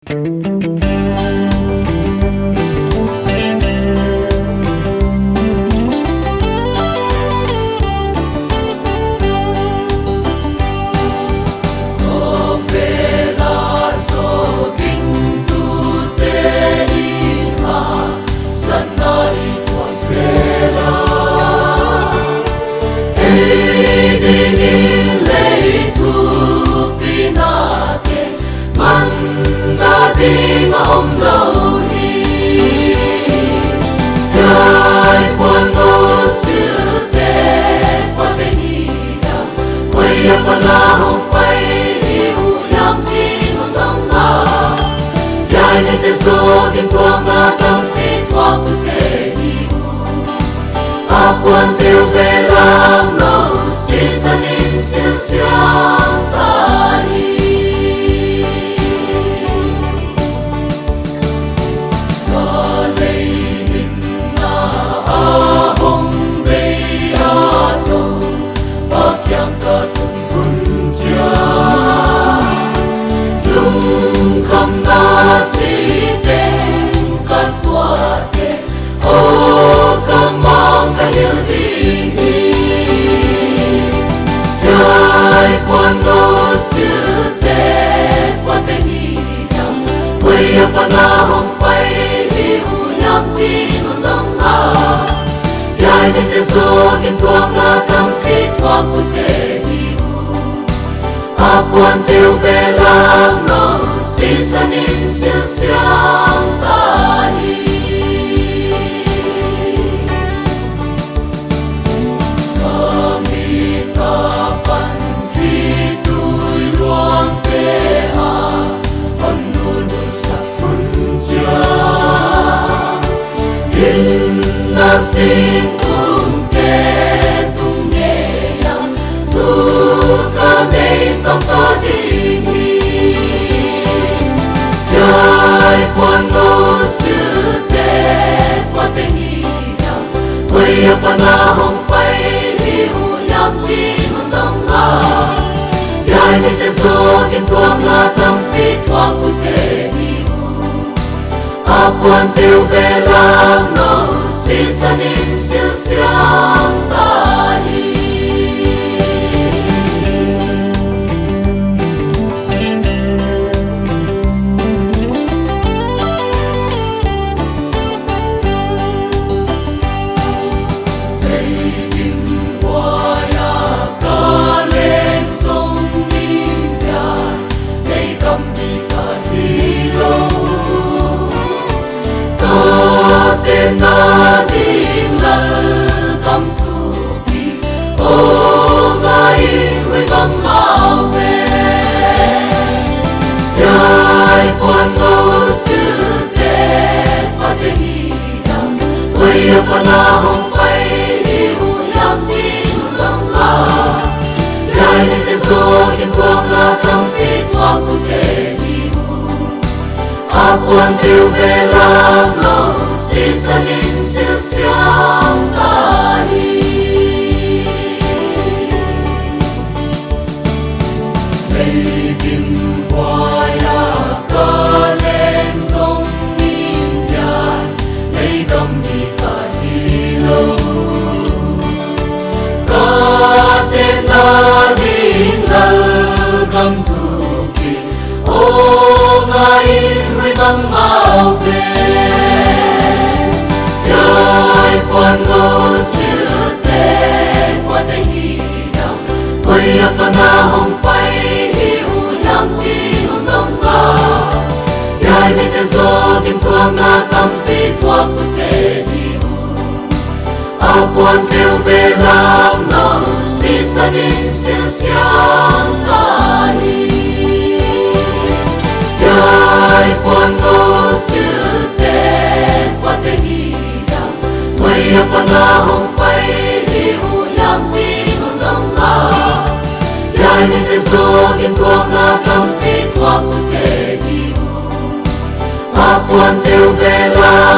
Di ma om lâu hi Đời buồn vô sự tệ qua bên hi đam quay âm qua la hồng quay yêu yam chi hồng đông ma Yai nên te so kim thuang na tâm ti thuang tu te yêu A quan tiêu về làm lâu si san in siêu siang ta hi Quan đô sự tệ quan tên hi đam quay âm pa na hồng bay hi u yam chi hồng đông a Yai nên te so kim thuang na tâm pi thuang tu te hi u A quan tiêu về làm lâu si san in siêu siang ta hi Sinh tung kê tung nghe yam tu ca đây song ta tình hi Yai quan ngô sự tệ quan tên hi đam quay âm pa na hồng bay hi u yam chi hồng đông a Yai nên te so kim thuang na tâm pi thuang tu te hi u A quan tiêu về làm lâu si san in siêu siang ta hi Đây kim hoa ya ca lên sông im ya đây cầm đi cả hi lâu ta tên na din la cầm thu bi ô ngai huy băng mau về Yai quan ngô sự tệ qua tên hi đam quay âm pa na hồng bay hi u yam chi hồng đông a Yai nên te so kim thuang na tâm pi thuang tu te hi u A quan tiêu về làm lâu si san in siêu siang ta hi Đây kim hoa ya ca lên sông im ya đây cầm đi cả hi lâu ca tên na din la cầm thu kỳ ô ngai huy băng mau về Yai quan ngô sự tệ qua tên hi đam quay âm pa na hồng bay hi u yam chi hồng đông a Yai nên te so kim thuang na tâm pi thuang tu te hi u A quan tiêu về làm lâu si san in siêu siang ta hi Yai quan ngô sự tệ qua tên hi đam quay âm pa na hồng bay hi u yam chi hồng đông a Yai nên te so kim thuang na tâm pi thuang tu te hi u A quan tiêu về làm